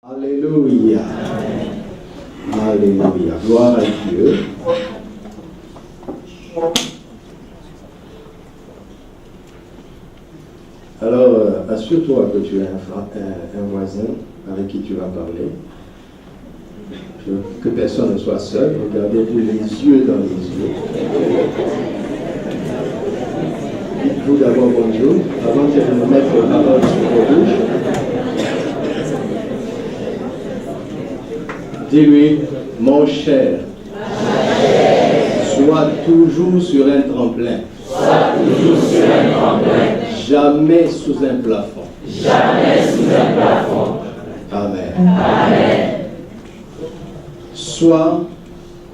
Alléluia. Alléluia. Gloire à Dieu. Alors, assure-toi que tu as un voisin avec qui tu vas parler. Que personne ne soit seul. Regardez-vous les yeux dans les yeux. Dites-vous d'abord bonjour. Avant que je me mette les paroles sur vos bouches. Dis-lui, mon cher, sois toujours sur un tremplin. Jamais sous un plafond. Amen. Sois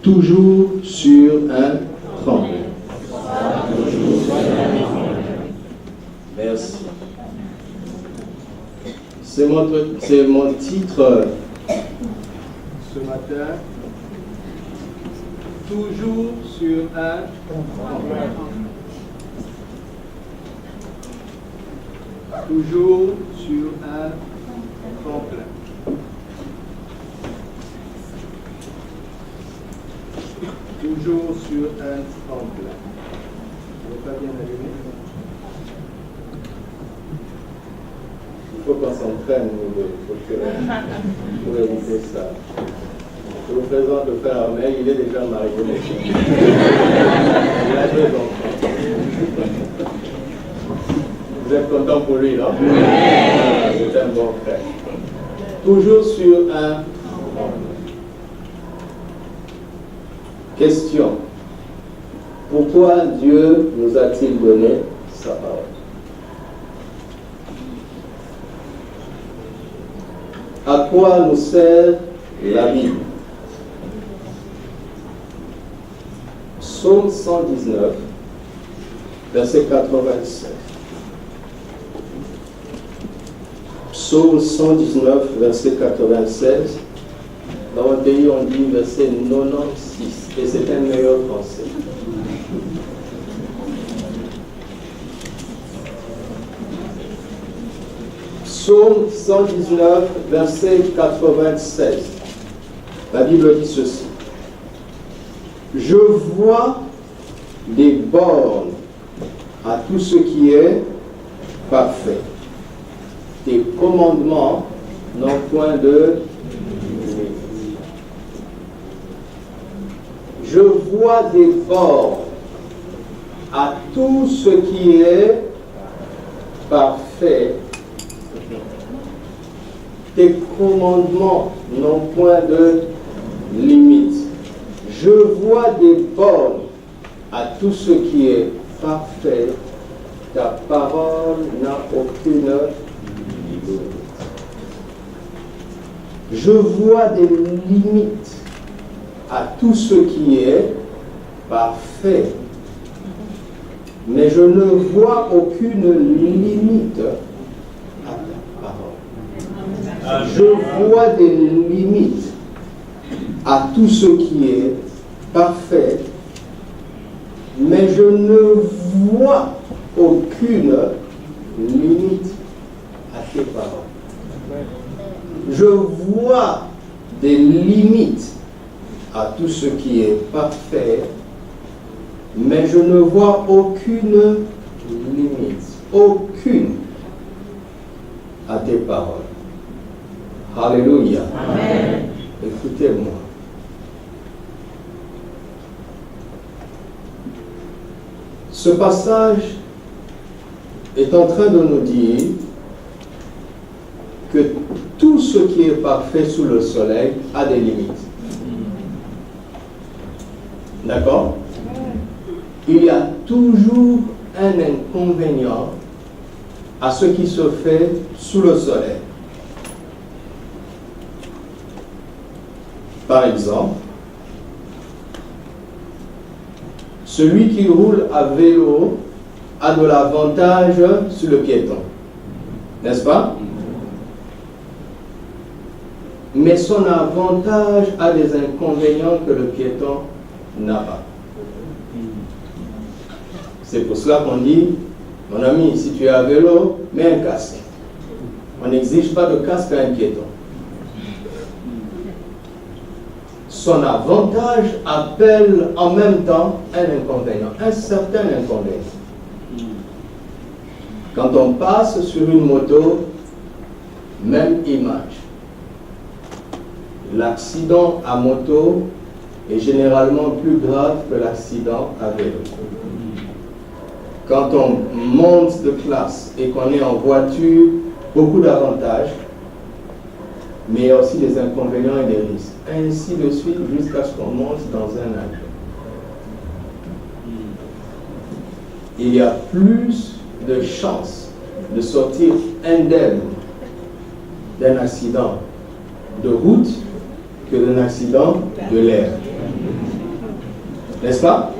toujours sur un tremplin. Merci. C'est mon titre ce matin. Toujours sur un tremplin. Toujours sur un tremplin. Toujours sur un tremplin. Vous n'êtes pas bien allumé? Il faut qu'on s'entraîne pour éviter ça. Je vous présente le frère Armel, il est déjà marié. Il a 2 enfants. Vous êtes content pour lui, non? C'est un bon frère. Toujours sur un question. Pourquoi Dieu nous a-t-il donné sa parole? À quoi nous sert la Bible? Psaume 119, verset 96. Psaume 119, verset 96. Dans votre pays, on dit verset 96. Et c'est un meilleur français. Psaume 119, verset 96. La Bible dit ceci. Je vois des bornes à tout ce qui est parfait. Tes commandements n'ont point de limite. Je vois des bornes à tout ce qui est parfait. Tes commandements n'ont point de limite. Je vois des bornes à tout ce qui est parfait. Ta parole n'a aucune limite. Je vois des limites à tout ce qui est parfait. Mais je ne vois aucune limite à ta parole. Je vois des limites à tout ce qui est parfait, mais je ne vois aucune limite à tes paroles. Je vois des limites à tout ce qui est parfait, mais je ne vois aucune limite, aucune à tes paroles. Alléluia. Amen. Écoutez-moi. Ce passage est en train de nous dire que tout ce qui est parfait sous le soleil a des limites. D'accord? Il y a toujours un inconvénient à ce qui se fait sous le soleil. Par exemple, celui qui roule à vélo a de l'avantage sur le piéton. N'est-ce pas? Mais son avantage a des inconvénients que le piéton n'a pas. C'est pour cela qu'on dit, mon ami, si tu es à vélo, mets un casque. On n'exige pas de casque à un piéton. son avantage appelle en même temps un inconvénient, un certain inconvénient. Quand on passe sur une moto, même image. L'accident à moto est généralement plus grave que l'accident à vélo. Quand on monte de classe et qu'on est en voiture, beaucoup d'avantages, mais il y a aussi des inconvénients et des risques. Ainsi de suite jusqu'à ce qu'on monte dans un avion. Il y a plus de chances de sortir indemne d'un accident de route que d'un accident de l'air. N'est-ce pas?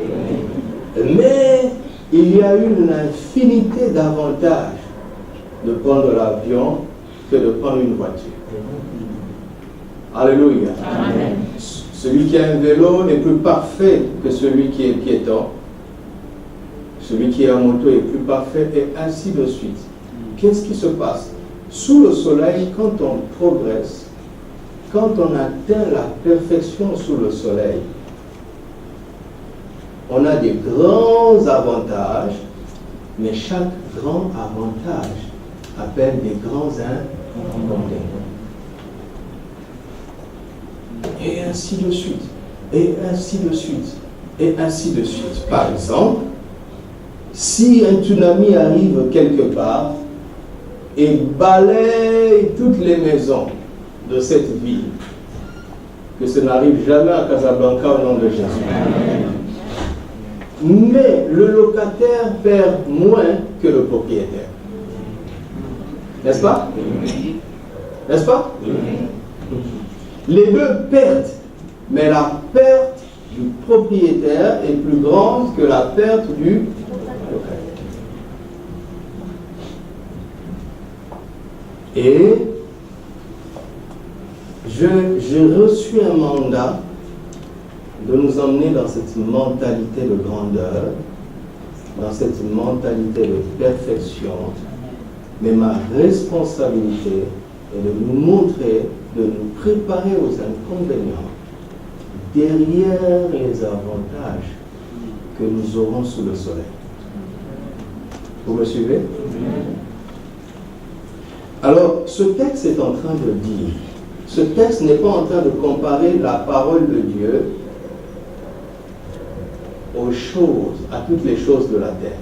Mais il y a une infinité d'avantages de prendre l'avion que de prendre une voiture. Alléluia. Amen. Celui qui a un vélo est plus parfait que celui qui est piéton. Celui qui est en moto est plus parfait et ainsi de suite. Qu'est-ce qui se passe? Sous le soleil, quand on progresse, quand on atteint la perfection sous le soleil, on a des grands avantages, mais chaque grand avantage appelle des grands inconvénients. Et ainsi de suite, et ainsi de suite, et ainsi de suite. Par exemple, si un tsunami arrive quelque part et balaye toutes les maisons de cette ville, que ce n'arrive jamais à Casablanca au nom de Jésus. Mais le locataire perd moins que le propriétaire. N'est-ce pas? N'est-ce pas? Les deux perdent, mais la perte du propriétaire est plus grande que la perte du locataire. Et j'ai reçu un mandat de nous emmener dans cette mentalité de grandeur, dans cette mentalité de perfection, mais ma responsabilité est de nous montrer, de nous préparer aux inconvénients derrière les avantages que nous aurons sous le soleil. Vous me suivez? Alors, ce texte est en train de dire, ce texte n'est pas en train de comparer la parole de Dieu aux choses, à toutes les choses de la terre.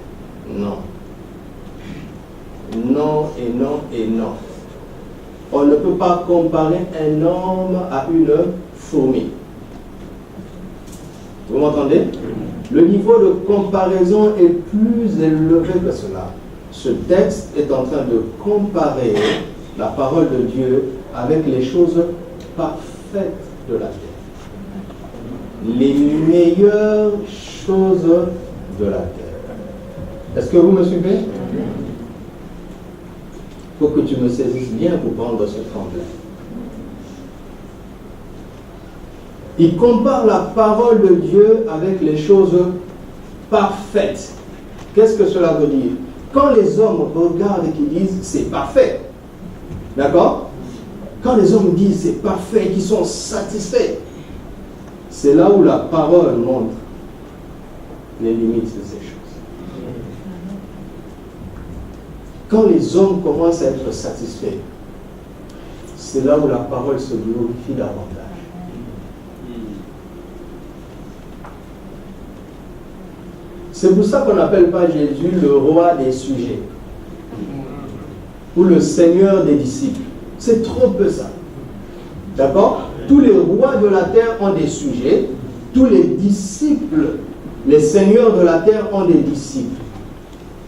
Non. Non et non et non. On ne peut pas comparer un homme à une fourmi. Vous m'entendez? Le niveau de comparaison est plus élevé que cela. Ce texte est en train de comparer la parole de Dieu avec les choses parfaites de la terre. Les meilleures choses de la terre. Est-ce que vous me suivez? Il faut que tu me saisisses bien pour prendre ce tremplin. Il compare la parole de Dieu avec les choses parfaites. Qu'est-ce que cela veut dire? Quand les hommes regardent et qu'ils disent c'est parfait, d'accord? Quand les hommes disent c'est parfait, qu'ils sont satisfaits, c'est là où la parole montre les limites de ces choses. Quand les hommes commencent à être satisfaits, c'est là où la parole se glorifie davantage. C'est pour ça qu'on n'appelle pas Jésus le roi des sujets ou le seigneur des disciples. C'est trop peu ça. D'accord? Tous les rois de la terre ont des sujets, tous les disciples, les seigneurs de la terre ont des disciples.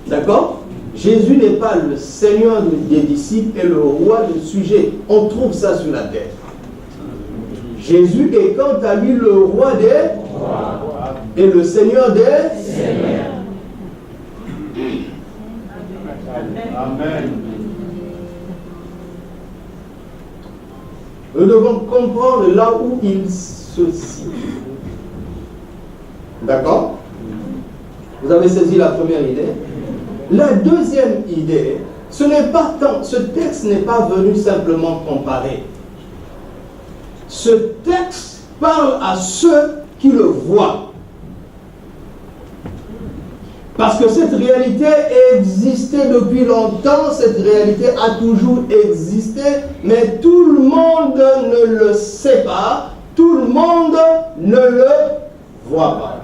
D'accord? Jésus n'est pas le seigneur des disciples et le roi des sujets. On trouve ça sur la terre. Jésus est quant à lui le roi des et le seigneur des seigneurs. Amen. Nous devons comprendre là où il se situe. D'accord? Vous avez saisi la première idée? La deuxième idée, ce texte n'est pas venu simplement comparer. Ce texte parle à ceux qui le voient. Parce que cette réalité existait depuis longtemps, cette réalité a toujours existé, mais tout le monde ne le sait pas, tout le monde ne le voit pas.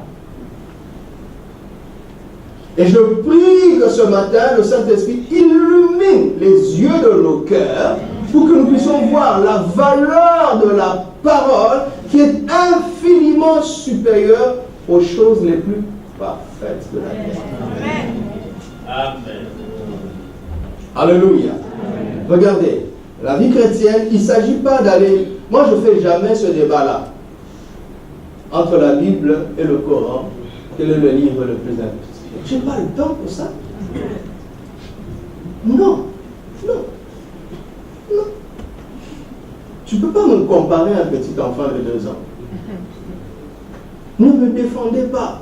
Et je prie que ce matin, le Saint-Esprit illumine les yeux de nos cœurs pour que nous puissions voir la valeur de la parole qui est infiniment supérieure aux choses les plus parfaites de la terre. Amen. Alléluia. Amen. Regardez, la vie chrétienne, il ne s'agit pas d'aller... Moi, je ne fais jamais ce débat-là entre la Bible et le Coran. Quel est le livre le plus important? Je n'ai pas le temps pour ça. Non. Non. Non. Tu ne peux pas me comparer à un petit enfant de 2 ans. Ne me défendez pas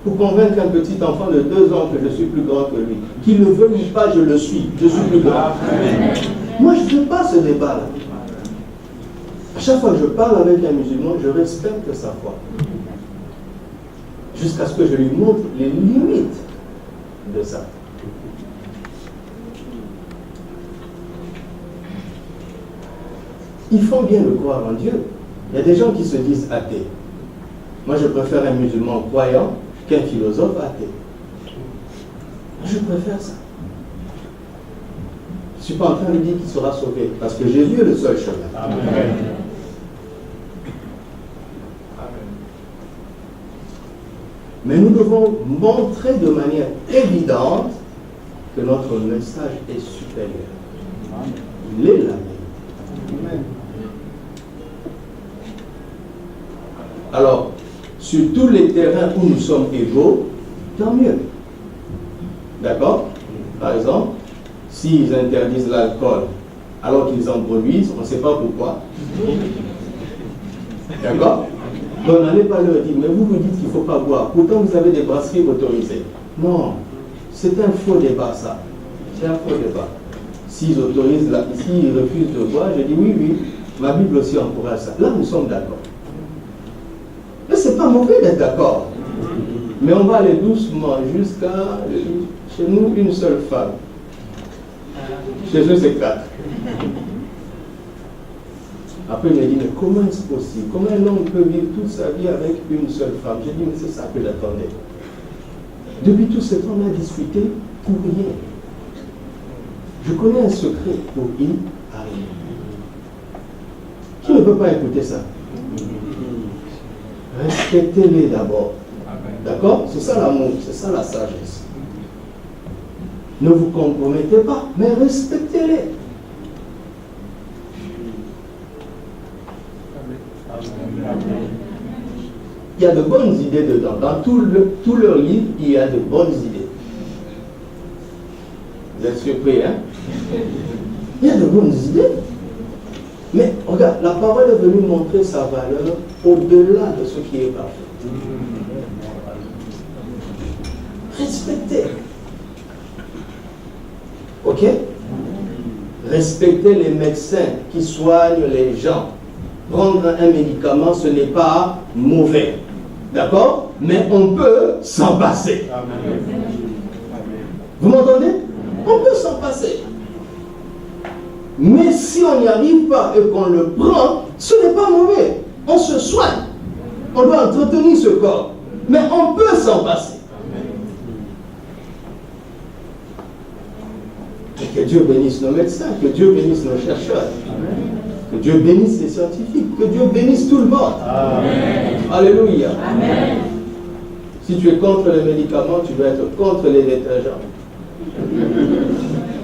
pour convaincre un petit enfant de 2 ans que je suis plus grand que lui. Qu'il le veuille ou pas, je le suis. Je suis plus grand. Moi, je ne fais pas ce débat-là. À chaque fois que je parle avec un musulman, je respecte sa foi. Jusqu'à ce que je lui montre les limites de ça. Il faut bien le croire en Dieu. Il y a des gens qui se disent athées. Moi, je préfère un musulman croyant qu'un philosophe athée. Je préfère ça. Je ne suis pas en train de dire qu'il sera sauvé, parce que Jésus est le seul chemin. Amen. Mais nous devons montrer de manière évidente que notre message est supérieur. Il est la vérité. Alors, sur tous les terrains où nous sommes égaux, tant mieux. D'accord? Par exemple, s'ils interdisent l'alcool alors qu'ils en produisent, on ne sait pas pourquoi. D'accord? Donc n'allez pas leur dire, mais vous dites qu'il ne faut pas boire. Pourtant, vous avez des brasseries autorisées. Non, c'est un faux débat, ça. C'est un faux débat. S'ils autorisent, s'ils refusent de boire, je dis oui, ma Bible aussi encourage ça. Là, nous sommes d'accord. Mais ce n'est pas mauvais d'être d'accord. Mais on va aller doucement jusqu'à, chez nous, une seule femme. Chez eux, c'est 4. Après, il me dit, mais comment est-ce possible? Comment un homme peut vivre toute sa vie avec une seule femme? J'ai dit, mais c'est ça que j'attendais. Depuis tout ce temps, on a discuté pour rien. Je connais un secret pour y arriver. Qui ne peut pas écouter ça? Respectez-les d'abord. D'accord? C'est ça l'amour, c'est ça la sagesse. Ne vous compromettez pas, mais respectez-les. Il y a de bonnes idées dedans. Dans tout leur livre, il y a de bonnes idées. Vous êtes surpris, hein? Il y a de bonnes idées. Mais regarde, la parole est venue montrer sa valeur au-delà de ce qui est parfait. Respectez. Ok? Respectez les médecins qui soignent les gens. Prendre un médicament, ce n'est pas mauvais. D'accord? Mais on peut s'en passer. Amen. Vous m'entendez? On peut s'en passer. Mais si on n'y arrive pas et qu'on le prend, ce n'est pas mauvais. On se soigne. On doit entretenir ce corps. Mais on peut s'en passer. Et que Dieu bénisse nos médecins, que Dieu bénisse nos chercheurs. Amen. Que Dieu bénisse les scientifiques, que Dieu bénisse tout le monde. Amen. Alléluia. Amen. Si tu es contre les médicaments, tu dois être contre les détergents.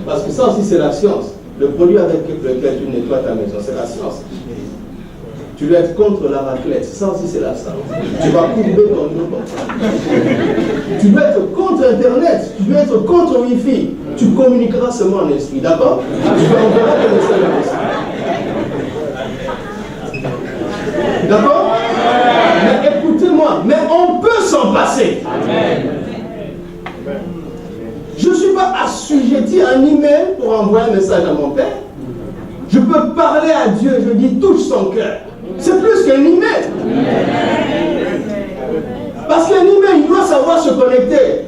Parce que ça aussi c'est la science. Le produit avec lequel tu nettoies ta maison, c'est la science. Tu dois être contre la raclette, ça aussi c'est la science. Tu vas courber ton dos. Tu dois être contre Internet, tu dois être contre Wi-Fi. Tu communiqueras seulement en esprit, d'accord? Tu enverras ton message en esprit. D'accord? Mais écoutez-moi, mais on peut s'en passer. Amen. Je ne suis pas assujetti à un email pour envoyer un message à mon père. Je peux parler à Dieu, je dis touche son cœur. C'est plus qu'un email. Parce qu'un email, il doit savoir se connecter.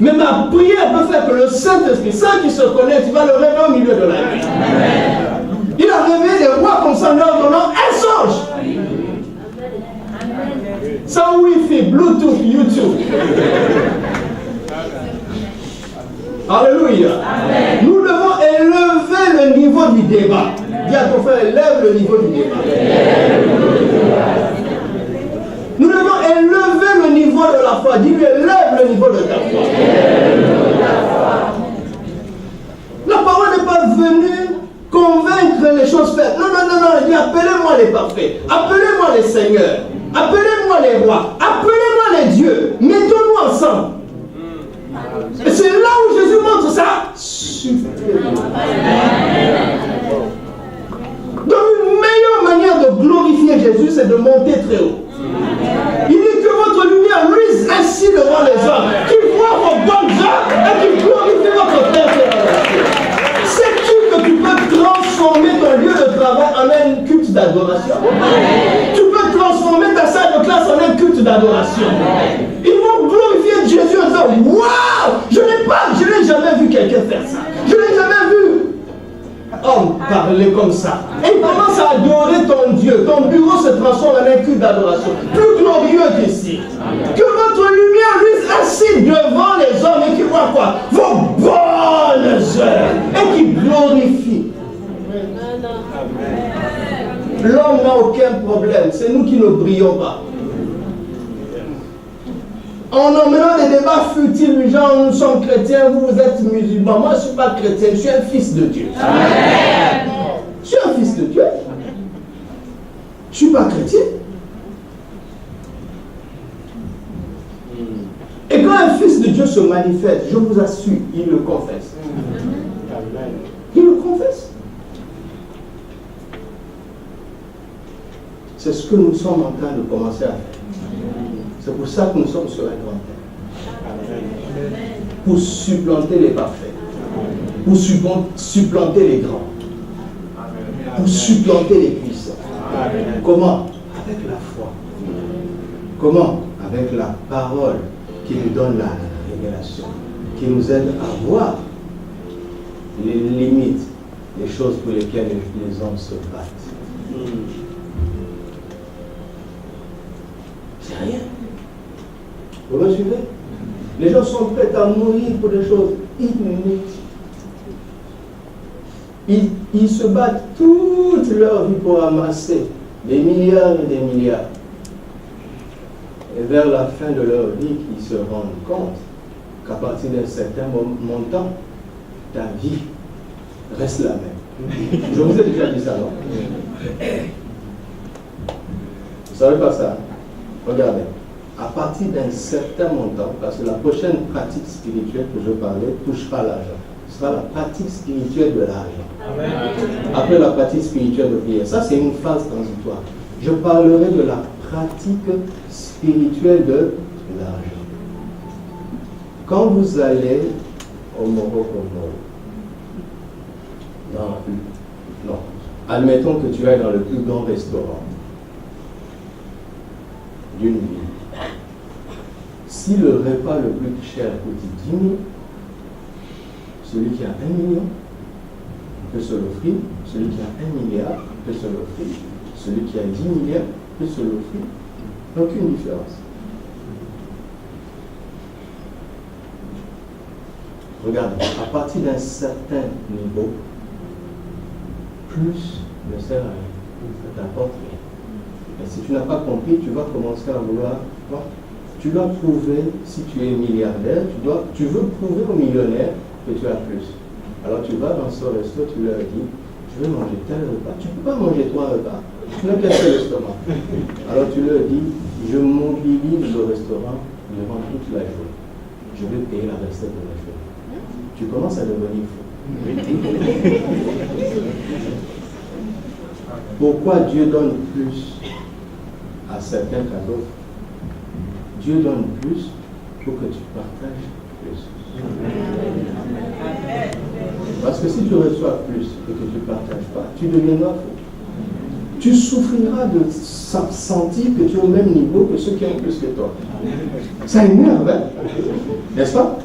Mais ma prière peut faire que le Saint-Esprit, ça qui se connecte, il va le révéler au milieu de la nuit. Il a révélé des rois comme ça en leur donnant un songe. Sans Wi-Fi, Bluetooth, YouTube. Alléluia. Nous devons élever le niveau du débat. Dis à ton frère, élève le niveau du débat. Nous devons élever le niveau de la foi. Dis-lui, élève le niveau de ta foi. La parole n'est pas venue convaincre les choses faites. Non, non, non, non. Il dit, appelez-moi les parfaits. Appelez-moi les seigneurs. Appelez-moi les rois. Appelez-moi les dieux. Mettons-nous ensemble. Et c'est là où Jésus montre ça. Donc une meilleure manière de glorifier Jésus, c'est de monter très haut. Il dit que votre lumière luise ainsi devant les hommes, qui voient vos bonnes œuvres et qui glorifient votre Père qui est dans les cieux. Sais-tu que tu peux transformer ton lieu de travail en un culte d'adoration? Tu peux transformer ta salle de classe en un culte d'adoration. Ils vont glorifier Jésus en disant, waouh, je n'ai jamais vu quelqu'un faire ça. Je n'ai jamais vu homme parler comme ça. Et il commence à adorer ton Dieu. Ton bureau se transforme en un culte d'adoration. Plus glorieux qu'ici. Que votre lumière luise ainsi devant les hommes et qui voient quoi? Vos bonnes œuvres. Et qui glorifient. L'homme n'a aucun problème. C'est nous qui ne brillons pas. En emmenant des débats futiles, genre nous sommes chrétiens, vous êtes musulmans. Moi je ne suis pas chrétien, je suis un fils de Dieu. Amen. Je suis un fils de Dieu. Je ne suis pas chrétien. Et quand un fils de Dieu se manifeste, je vous assure, il le confesse. Il le confesse. C'est ce que nous sommes en train de commencer à faire. C'est pour ça que nous sommes sur un grand terre. Pour supplanter les parfaits. Pour supplanter les grands. Pour supplanter les puissants. Comment? Avec la foi. Comment? Avec la parole qui nous donne la révélation. Qui nous aide à voir les limites, les choses pour lesquelles les hommes se battent. C'est rien. Vous me suivez? Les gens sont prêts à mourir pour des choses inutiles. Ils se battent toute leur vie pour amasser des milliards et des milliards. Et vers la fin de leur vie, ils se rendent compte qu'à partir d'un certain montant, ta vie reste la même. Je vous ai déjà dit ça, non? Vous ne savez pas ça? Regardez. À partir d'un certain montant, parce que la prochaine pratique spirituelle que je parlais touchera l'argent. Ce sera la pratique spirituelle de l'argent. Après la pratique spirituelle de prière. Ça, c'est une phase transitoire. Je parlerai de la pratique spirituelle de l'argent. Quand vous allez au Morocco, non. Admettons que tu ailles dans le plus grand restaurant d'une ville. Si le repas le plus cher coûte 10 000, celui qui a 1 million peut se l'offrir, celui qui a 1 milliard peut se l'offrir, celui qui a 10 milliards peut se l'offrir. Aucune différence. Regardez, à partir d'un certain niveau, plus ne sert à rien, ça t'apporte rien. Et si tu n'as pas compris, tu vas commencer à vouloir. Tu dois prouver, si tu es milliardaire, tu veux prouver aux millionnaires que tu as plus. Alors tu vas dans ce resto, tu leur dis, je veux manger tel repas. Tu ne peux pas manger 3 repas. Tu n'as qu'un seul estomac. Alors tu leur dis, je mobilise le restaurant durant toute la journée. Je vais payer la recette de la journée. Tu commences à devenir fou. Pourquoi Dieu donne plus à certains qu'à d'autres? Dieu donne plus pour que tu partages plus. Parce que si tu reçois plus et que tu ne partages pas, tu deviendras fou. tu souffriras de sentir que tu es au même niveau que ceux qui ont plus que toi. Ça énerve, hein? N'est-ce pas?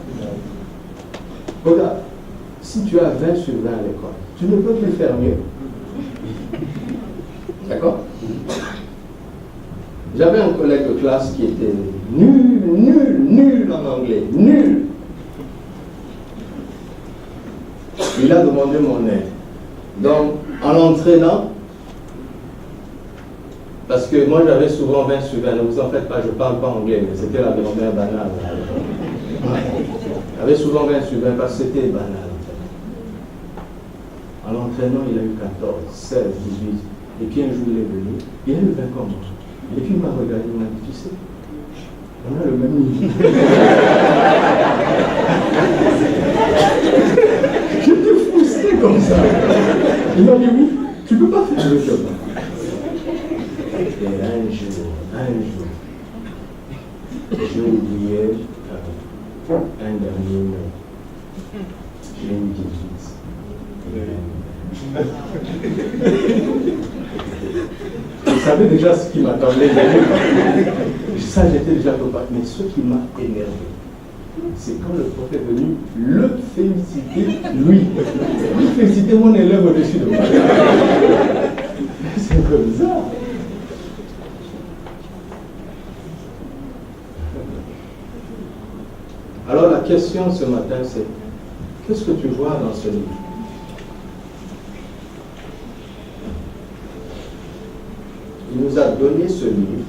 Regarde, si tu as 20 sur 20 à l'école, tu ne peux plus faire mieux. D'accord? J'avais un collègue de classe qui était nul en anglais, nul. Il a demandé mon aide. Donc, en l'entraînant, parce que moi j'avais souvent 20 sur 20, ne vous en faites pas, je ne parle pas anglais, mais c'était la grammaire banale. J'avais souvent 20 sur 20 parce que c'était banal. En l'entraînant, il a eu 14, 16, 18. Et puis un jour, il est venu, il a eu 20 comme moi. Et puis il m'a regardé, il m'a dit, tu sais, on a le même niveau. J'étais frustré comme ça. Il m'a dit, oui, tu ne peux pas faire le job. Et un jour, j'ai oublié un dernier mot. J'ai eu 18. Je savais déjà ce qui m'attendait. Ça, j'étais déjà préparé. Mais ce qui m'a énervé, c'est quand le prophète est venu le féliciter, lui. Il félicitait mon élève au-dessus de moi. C'est un peu bizarre. Alors la question ce matin, c'est qu'est-ce que tu vois dans ce livre? Il nous a donné ce livre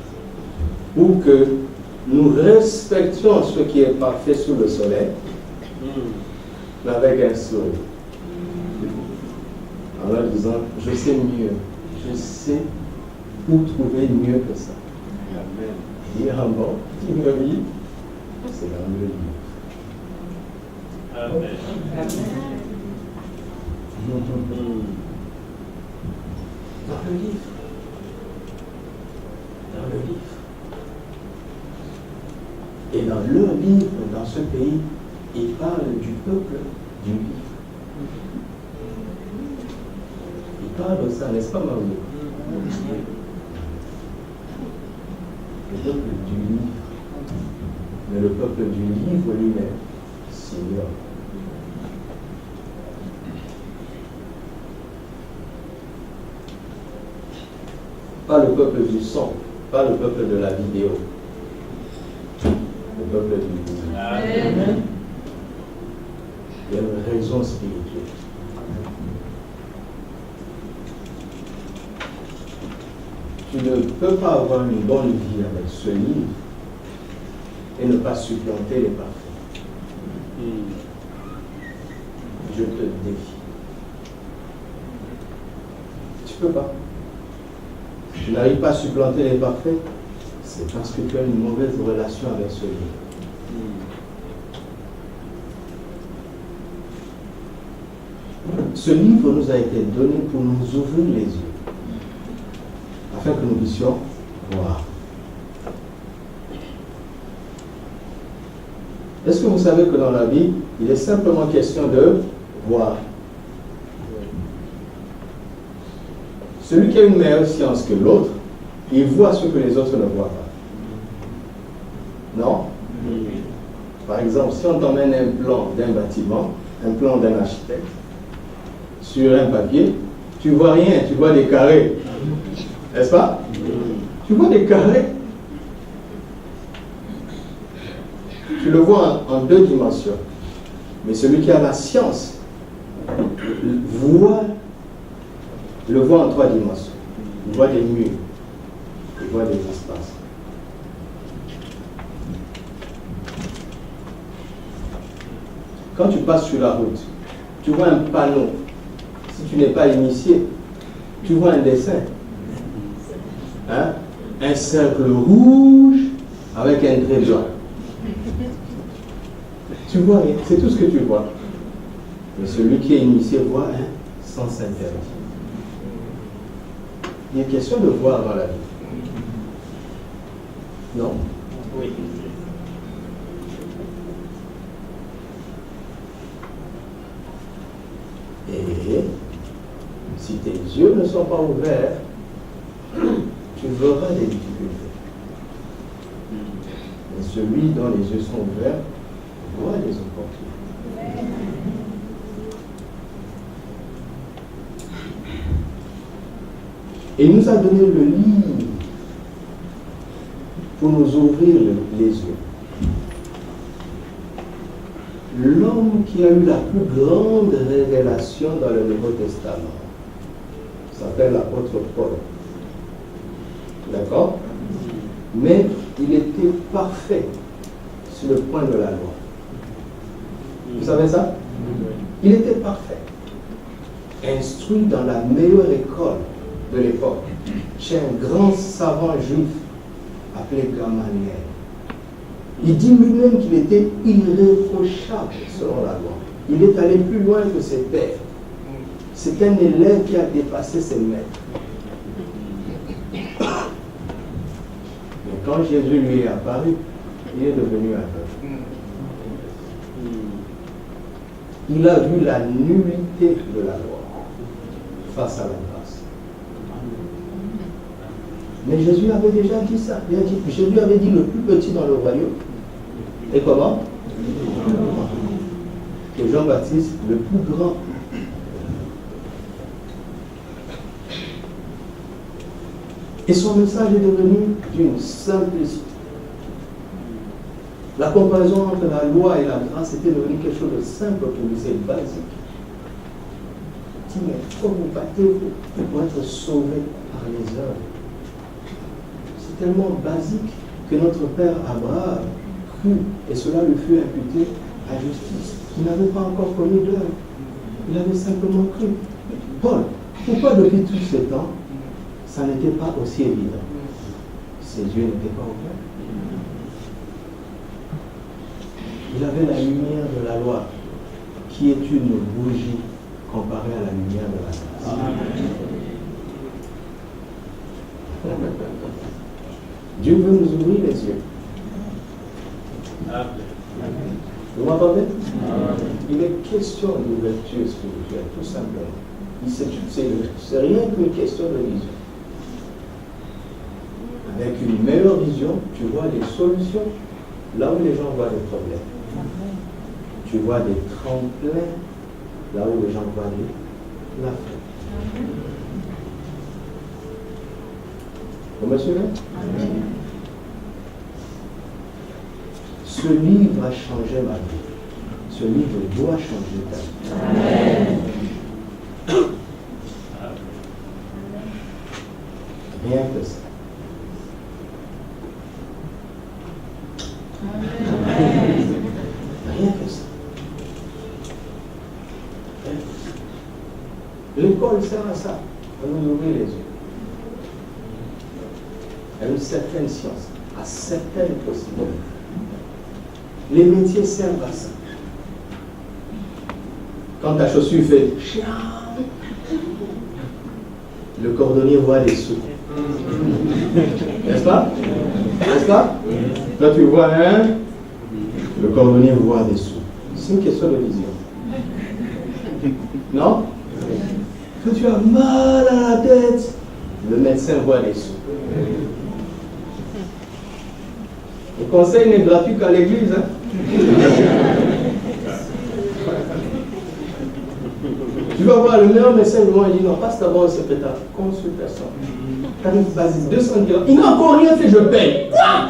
pour que nous respections ce qui est parfait sous le soleil, mais avec un sourire. En leur disant, je sais mieux, je sais où trouver mieux que ça. Dire un bon, oui, c'est dans le livre. Amen. Dans le livre. Dans le livre. Et dans leur livre, dans ce pays, il parle du peuple du livre. Il parle de ça, n'est-ce pas, Mario? Le peuple du livre. Mais le peuple du livre lui-même s'ignore. Pas le peuple du son, pas le peuple de la vidéo. Le peuple du livre. Amen. Il y a une raison spirituelle. Tu ne peux pas avoir une bonne vie avec ce livre et ne pas supplanter les parfaits. Je te défie. Tu ne peux pas. Si tu n'arrives pas à supplanter les parfaits, c'est parce que tu as une mauvaise relation avec ce livre. Ce livre nous a été donné pour nous ouvrir les yeux, afin que nous puissions voir. Est-ce que vous savez que dans la Bible, il est simplement question de voir? Celui qui a une meilleure science que l'autre, il voit ce que les autres ne voient pas. Non? Par exemple, si on t'emmène un plan d'un bâtiment, un plan d'un architecte, sur un papier, tu vois rien, tu vois des carrés. N'est-ce pas? Tu vois des carrés. Tu le vois en deux dimensions. Mais celui qui a la science le voit en trois dimensions. Il voit des murs, il voit des espaces. Quand tu passes sur la route, tu vois un panneau. Si tu n'es pas initié, tu vois un dessin. Hein? Un cercle rouge avec un trait blanc. Tu vois rien, c'est tout ce que tu vois. Mais celui qui est initié voit un sens interdit. Il est question de voir dans la vie. Non? Oui. Et si tes yeux ne sont pas ouverts, verra des difficultés. Mais celui dont les yeux sont ouverts voit les opportunités. Et il nous a donné le livre pour nous ouvrir les yeux. L'homme qui a eu la plus grande révélation dans le Nouveau Testament s'appelle l'apôtre Paul. D'accord? Mais il était parfait sur le point de la loi. Vous savez ça? Il était parfait. Instruit dans la meilleure école de l'époque, chez un grand savant juif appelé Gamaliel. Il dit lui-même qu'il était irréprochable selon la loi. Il est allé plus loin que ses pairs. C'est un élève qui a dépassé ses maîtres. Mais quand Jésus lui est apparu, il est devenu aveugle. Il a vu la nullité de la loi face à la grâce. Mais Jésus avait déjà dit ça. Jésus avait dit le plus petit dans le royaume. Et comment? Que Jean-Baptiste, le plus grand. Et son message est devenu d'une simplicité. La comparaison entre la loi et la grâce était devenue quelque chose de simple pour lui, c'est basique. Il dit, mais pourquoi vous battez-vous pour être sauvé par les œuvres? C'est tellement basique que notre père Abraham crut, et cela lui fut imputé à justice. Il n'avait pas encore connu l'œuvre. Il avait simplement cru. Paul, pourquoi depuis tout ce temps, ça n'était pas aussi évident? Ses yeux n'étaient pas ouverts. Il avait la lumière de la loi, qui est une bougie comparée à la lumière de la grâce. Dieu veut nous ouvrir les yeux. Vous m'entendez? Il est question d'ouverture spirituelle, tout simplement. C'est rien qu'une question de vision. Avec une meilleure vision, tu vois des solutions là où les gens voient des problèmes. Tu vois des tremplins là où les gens voient des lafayette. Vous me suivez? Ce livre a changé ma vie. Ce livre doit changer ta vie. Rien que ça. Rien que ça. L'école sert à ça, à nous ouvrir les yeux. À une certaine science, à certaines possibilités. Les métiers servent à ça. Quand ta chaussure fait le cordonnier voit des sous. N'est-ce pas? N'est-ce pas? Quand tu vois un, le cordonnier voit des sous. C'est une question de vision. Non? Quand tu as mal à la tête, le médecin voit des sous. Le conseil n'est gratuit qu'à l'église. Hein? Tu vas voir le meilleur médecin du monde, il dit non, passe d'abord au secrétaire. Consultation. Tarif basique, 200 $. Il n'a encore rien fait, je paye. Quoi?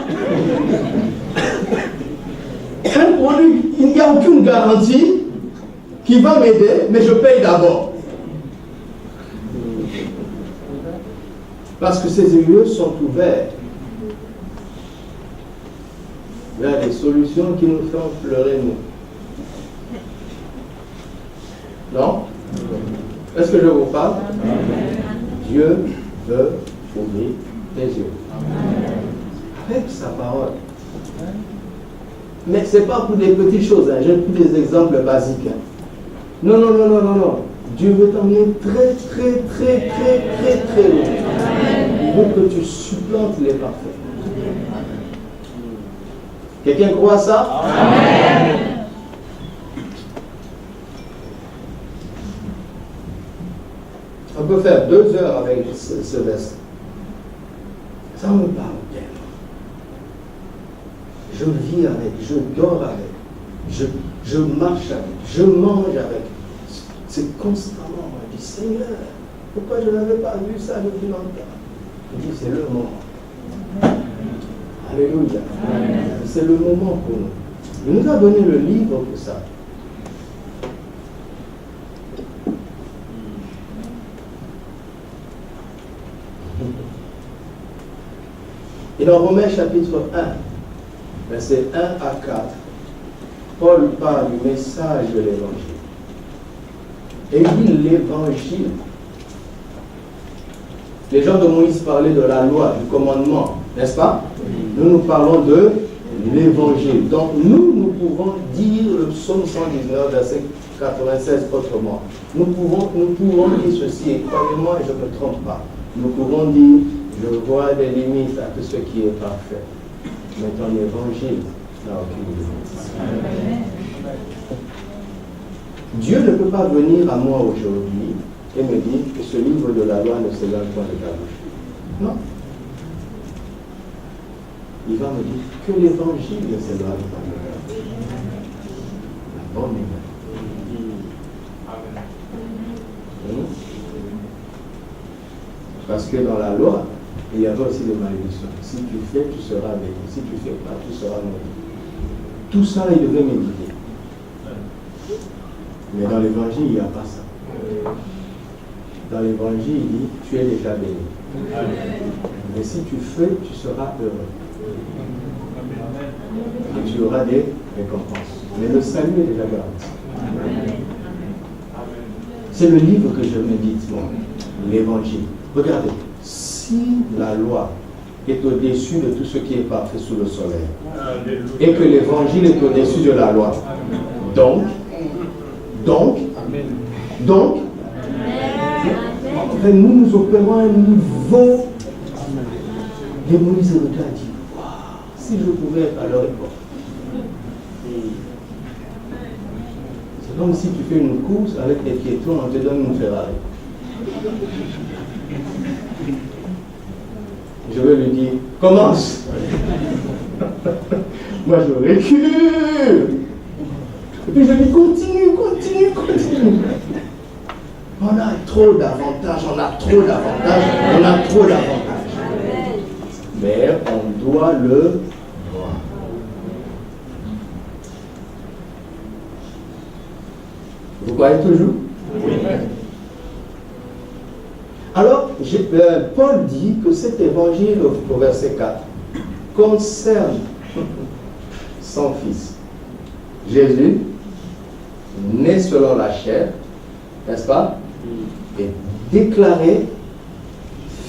Un produit, il n'y a aucune garantie qui va m'aider, mais je paye d'abord. Parce que ces yeux sont ouverts vers des solutions qui nous font pleurer, nous. Non? Est-ce que je vous parle? Dieu veut ouvrir tes yeux. Avec sa parole. Mais ce n'est pas pour des petites choses. Hein. J'ai pris des exemples basiques. Hein. Non, non, non, non, non, non. Dieu veut t'emmener très, très, très, très, très, très loin. Il veut que tu supplantes les parfaits. Quelqu'un croit à ça? Amen. On peut faire 2 heures avec ce verset. Ça me parle tellement. Je vis avec, je dors avec, je marche avec, je mange avec. C'est constamment, moi, je dis, Seigneur, pourquoi je n'avais pas vu ça depuis longtemps? Je dis, c'est le moment. Alléluia. C'est le moment pour nous. Il nous a donné le livre pour ça. Et dans Romains chapitre 1, versets 1 à 4, Paul parle du message de l'évangile. Et il dit l'évangile. Les gens de Moïse parlaient de la loi, du commandement, n'est-ce pas? Nous parlons de l'évangile. Donc nous pouvons dire le psaume 119, verset 96 autrement. Nous pouvons dire ceci, et croyez-moi, je ne me trompe pas. Nous pouvons dire, je vois des limites à tout ce qui est parfait. Mais ton évangile n'a aucune limite. Dieu ne peut pas venir à moi aujourd'hui et me dire que ce livre de la loi ne s'éloigne pas de ta bouche. Non. Il va me dire que l'évangile ne s'éloigne pas de ta bouche. La bonne nouvelle. Parce que dans la loi, il y avait aussi des malédictions. Si tu fais, tu seras béni. Si tu ne fais pas, tu seras maudit. Tout ça, il devait méditer. Mais dans l'évangile, il n'y a pas ça. Dans l'évangile, il dit, tu es déjà béni. Mais si tu fais, tu seras heureux. Et tu auras des récompenses. Mais le salut est déjà garanti. C'est le livre que je médite, moi, l'évangile. Regardez, si la loi est au-dessus de tout ce qui est parfait sous le soleil, et que l'évangile est au-dessus de la loi, donc, nous opérons à un niveau de Moïse et de Dieu a dit, waouh, si je pouvais être à leur époque. C'est comme si tu fais une course avec des piétons, on te donne une Ferrari. Je vais lui dire, commence. Moi je recule. Et puis je dis, continue. On a trop d'avantages. Mais on doit le voir. Vous croyez toujours? Oui. Alors, Paul dit que cet évangile, au verset 4, concerne son fils. Jésus, né selon la chair, n'est-ce pas? Et déclaré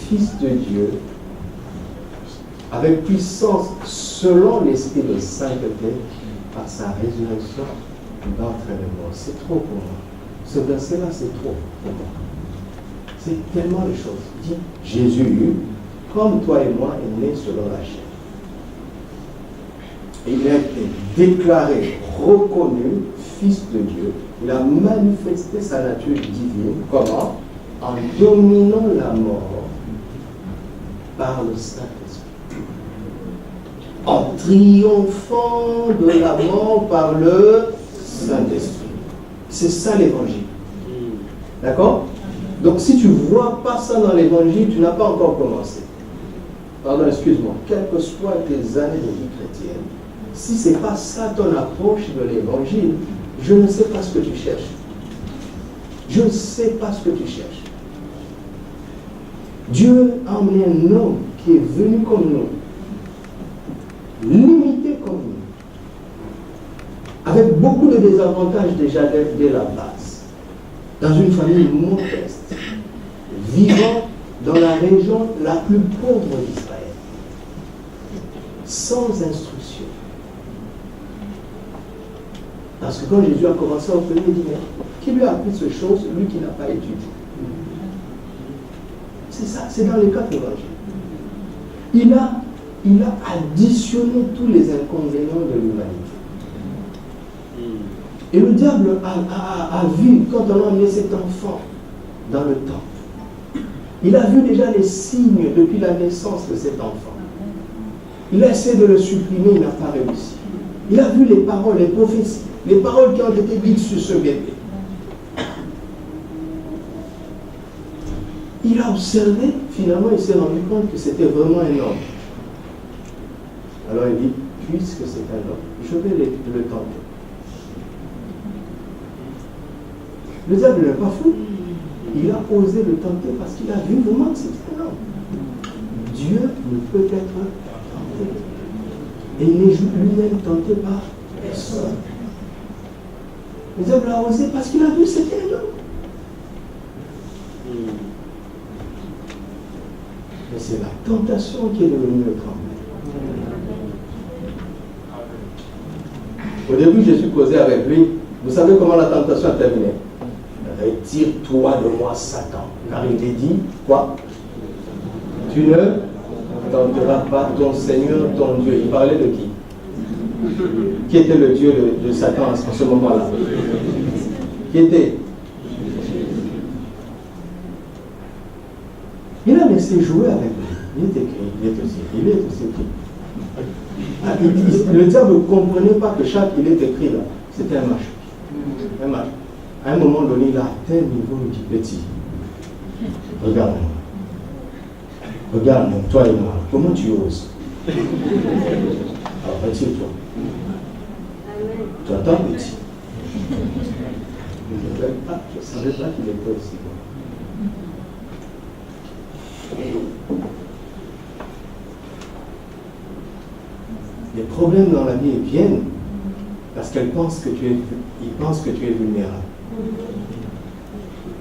fils de Dieu avec puissance selon l'esprit de sainteté par sa résurrection d'entre les morts. C'est trop pour moi. Ce verset-là, c'est trop pour moi. C'est tellement de choses. Il dit, Jésus, comme toi et moi, est né selon la chair. Et il a été déclaré, reconnu, fils de Dieu. Il a manifesté sa nature divine. Comment? En dominant la mort par le Saint-Esprit. En triomphant de la mort par le Saint-Esprit. C'est ça l'évangile. D'accord? Donc si tu ne vois pas ça dans l'évangile, tu n'as pas encore commencé. Pardon, excuse-moi. Quelles que soient tes années de vie chrétienne, si ce n'est pas ça ton approche de l'évangile, je ne sais pas ce que tu cherches. Je ne sais pas ce que tu cherches. Dieu a emmené un homme qui est venu comme nous, limité comme nous, avec beaucoup de désavantages déjà dès la base, dans une famille modeste, vivant dans la région la plus pauvre d'Israël, sans instruction. Parce que quand Jésus a commencé à enseigner, il dit, mais qui lui a appris ces choses, lui qui n'a pas étudié? C'est ça, c'est dans les quatre évangiles. Il a additionné tous les inconvénients de l'humanité. Et le diable a vu, quand on a amené cet enfant dans le temple, Il a vu déjà les signes depuis la naissance de cet enfant. Il a essayé de le supprimer, il n'a pas réussi. Il a vu les paroles, les prophéties, les paroles qui ont été dites sur ce bébé. Il a observé, finalement il s'est rendu compte que c'était vraiment un homme. Alors il dit, puisque c'est un homme, je vais le tenter. Le diable n'est pas fou. Il a osé le tenter parce qu'il a vu vraiment que c'était un homme. Dieu ne peut être tenté. Et il n'est lui-même tenté par personne. Le diable a osé parce qu'il a vu que c'était un homme. Mais c'est la tentation qui est devenue le tremblement. Au début, Jésus causait avec lui. Vous savez comment la tentation a terminé? Retire-toi de moi, Satan. Car il est dit, quoi? Tu ne tenteras pas ton Seigneur, ton Dieu. Il parlait de qui? Qui était le Dieu de Satan à ce moment-là? Qui était? Il a laissé jouer avec lui. Il est écrit, il est aussi écrit. Le diable ne comprenait pas que chaque il est écrit là, c'était un match. Un match. À un moment donné, il a atteint le niveau, il dit petit. Regarde-moi. Regarde-moi, toi et moi. Comment tu oses? Alors retire-toi. Tu attends petit. Je ne savais pas qu'il était aussi bon. Les problèmes dans la vie viennent parce qu'elles pensent que tu es vulnérable.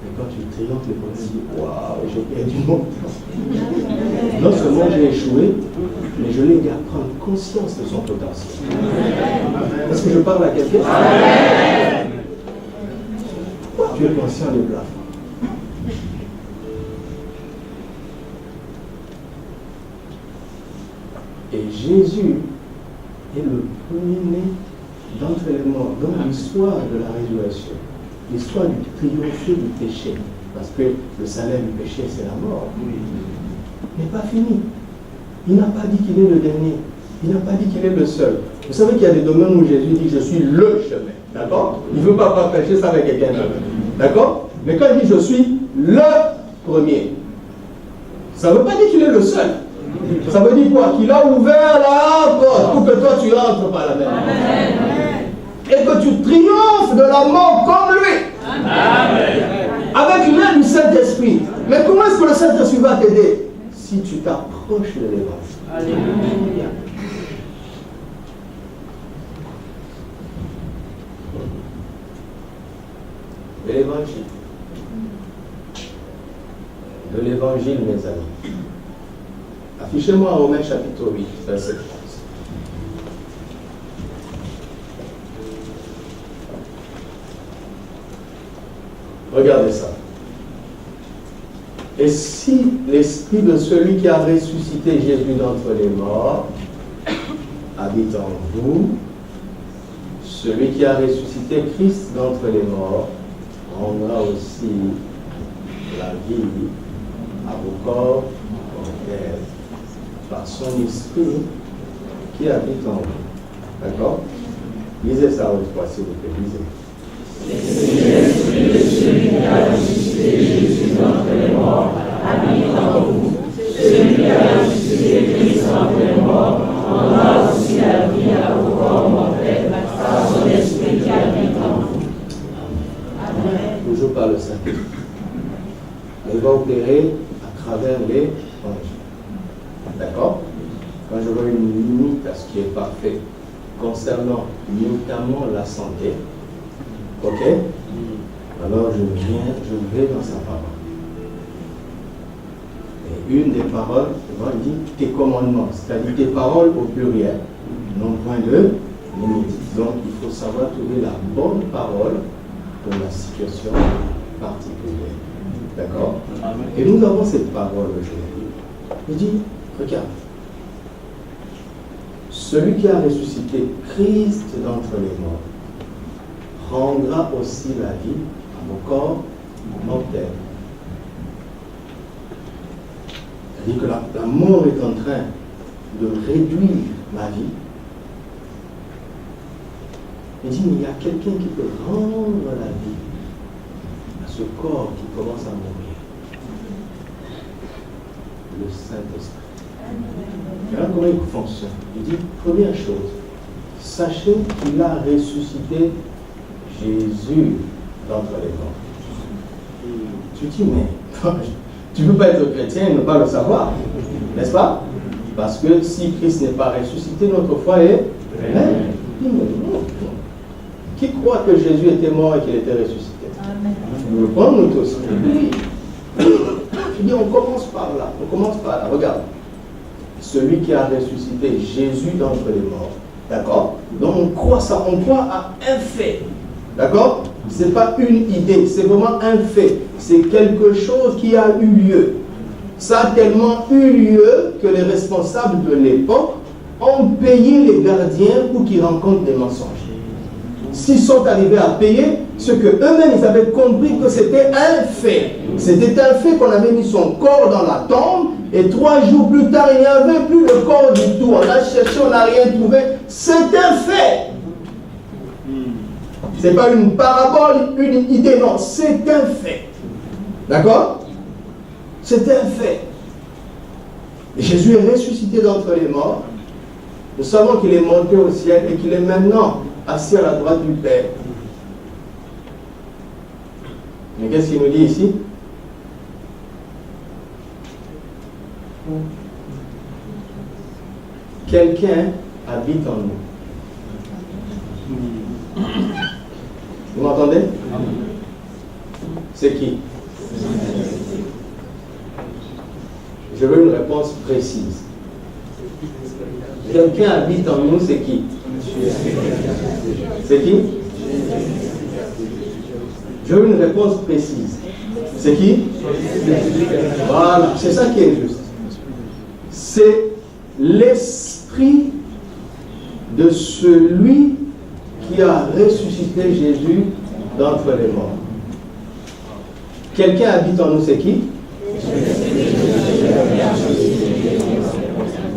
Mais quand tu triomphes, les gens disent waouh, j'ai perdu mon temps. Non seulement j'ai échoué, mais je l'ai aidé à prendre conscience de son potentiel. Est-ce que je parle à quelqu'un? Tu es conscient des plafonds. Et Jésus est le premier-né d'entre les morts dans l'histoire de la résurrection, l'histoire du triompher du péché, parce que le salaire du péché c'est la mort. Il n'est pas fini. Il n'a pas dit qu'il est le dernier. Il n'a pas dit qu'il est le seul. Vous savez qu'il y a des domaines où Jésus dit je suis le chemin. D'accord? Il ne veut pas partager ça avec quelqu'un d'autre. D'accord? Mais quand il dit je suis le premier, ça ne veut pas dire qu'il est le seul. Ça veut dire quoi? Qu'il a ouvert la porte pour que toi tu rentres par la même. Et que tu triomphes de la mort comme lui. Amen. Avec l'aide du Saint-Esprit. Mais comment est-ce que le Saint-Esprit va t'aider? Si tu t'approches de l'évangile. Alléluia. De l'évangile. De l'évangile, mes amis. Affichez-moi Romains chapitre 8, verset 30. Regardez ça. Et si l'esprit de celui qui a ressuscité Jésus d'entre les morts habite en vous, celui qui a ressuscité Christ d'entre les morts rendra aussi la vie à vos corps mortels par son esprit qui habite en vous. D'accord? Lisez ça une fois, s'il vous plaît. Lisez. L'esprit de celui qui a ressuscité Jésus d'entre les morts habite en vous. Celui qui a ressuscité Christ d'entre les morts rendra aussi la vie à vos corps mortels par son esprit qui habite en vous. Amen. Toujours par le Saint-Esprit. Il va opérer à travers les anges. D'accord? Quand je vois une limite à ce qui est parfait, concernant notamment la santé, ok? Alors je vais dans sa parole. Et une des paroles, il dit tes commandements, c'est-à-dire tes paroles au pluriel, non point de limite. Donc il faut savoir trouver la bonne parole pour la situation particulière. D'accord? Et nous avons cette parole aujourd'hui. Il dit, regarde, celui qui a ressuscité Christ d'entre les morts rendra aussi la vie à vos corps mortels C'est-à-dire que la mort est en train de réduire ma vie. Il dit, mais il y a quelqu'un qui peut rendre la vie à ce corps qui commence à mourir. Le Saint-Esprit. Voilà comment il fonctionne. Il dit, première chose, sachez qu'il a ressuscité Jésus d'entre les morts. Tu dis, mais tu ne peux pas être chrétien et ne pas le savoir, n'est-ce pas? Parce que si Christ n'est pas ressuscité, notre foi est vaine. Non. Qui croit que Jésus était mort et qu'il était ressuscité? Nous le croyons nous tous. Je dis, on commence par là. Regarde. Celui qui a ressuscité Jésus d'entre les morts. D'accord? Donc on croit ça, on croit à un fait. D'accord? Ce n'est pas une idée, c'est vraiment un fait. C'est quelque chose qui a eu lieu. Ça a tellement eu lieu que les responsables de l'époque ont payé les gardiens pour qu'ils rencontrent des mensonges. S'ils sont arrivés à payer, ce que eux-mêmes ils avaient compris que c'était un fait. C'était un fait qu'on avait mis son corps dans la tombe et 3 jours plus tard, il n'y avait plus le corps du tout. On a cherché, on n'a rien trouvé. C'est un fait. Ce n'est pas une parabole, une idée, non, c'est un fait. D'accord? C'est un fait. Et Jésus est ressuscité d'entre les morts. Nous savons qu'il est monté au ciel et qu'il est maintenant assis à la droite du Père. Mais qu'est-ce qu'il nous dit ici? Quelqu'un habite en nous. Vous m'entendez? C'est qui? Je veux une réponse précise. Quelqu'un habite en nous, c'est qui? C'est qui? Je veux une réponse précise. C'est qui? Voilà, c'est ça qui est juste. C'est l'esprit de celui qui a ressuscité Jésus d'entre les morts. Quelqu'un habite en nous, c'est qui?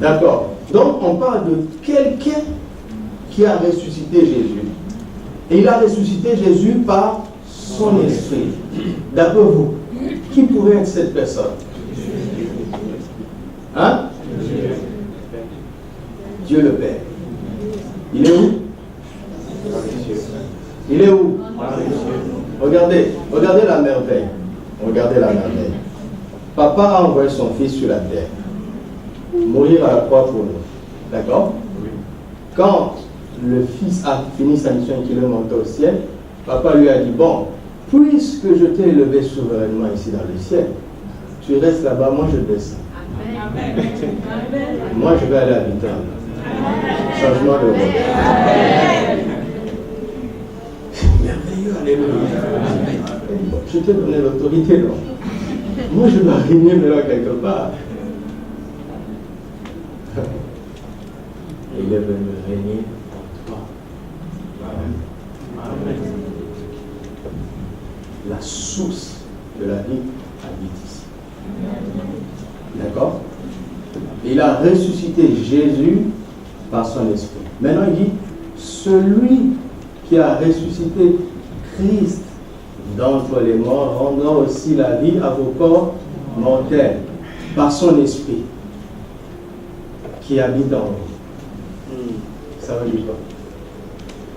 D'accord. Donc, on parle de quelqu'un qui a ressuscité Jésus. Et il a ressuscité Jésus par son esprit. D'après vous, qui pourrait être cette personne? Hein? Dieu le Père. Il est où? Il est où? Regardez la merveille. Regardez la merveille. Papa a envoyé son fils sur la terre, mourir à la croix pour nous. D'accord? Quand le fils a fini sa mission et qu'il est monté au ciel, papa lui a dit, bon, puisque je t'ai élevé souverainement ici dans le ciel, tu restes là-bas, moi je descends. Amen. Moi je vais aller habiter en nous. Changement de rôle. Merveilleux, alléluia. Je t'ai donné l'autorité, non? Moi je dois régner maintenant quelque part. Et il est venu régner en toi. Amen. La source de la vie habite ici. D'accord? Il a ressuscité Jésus par son esprit. Maintenant il dit, celui qui a ressuscité Christ d'entre les morts rendra aussi la vie à vos corps mortels par son esprit qui habite en vous. Ça veut dire quoi?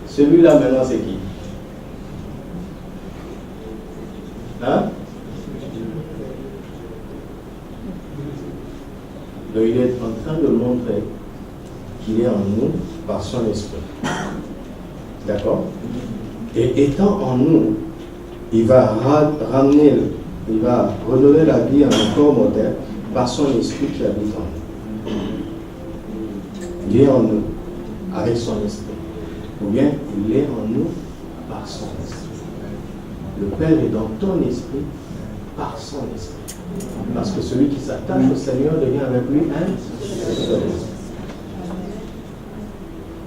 Celui-là maintenant c'est qui? Hein? Donc il est en train de montrer qu'il est en nous par son esprit. D'accord? Et étant en nous, il va ramener, il va redonner la vie à un corps mortel par son esprit qui habite en nous. Il est en nous avec son esprit. Ou bien il est en nous par son esprit. Le Père est dans ton esprit par son esprit. Parce que celui qui s'attache au Seigneur devient avec lui un seul esprit.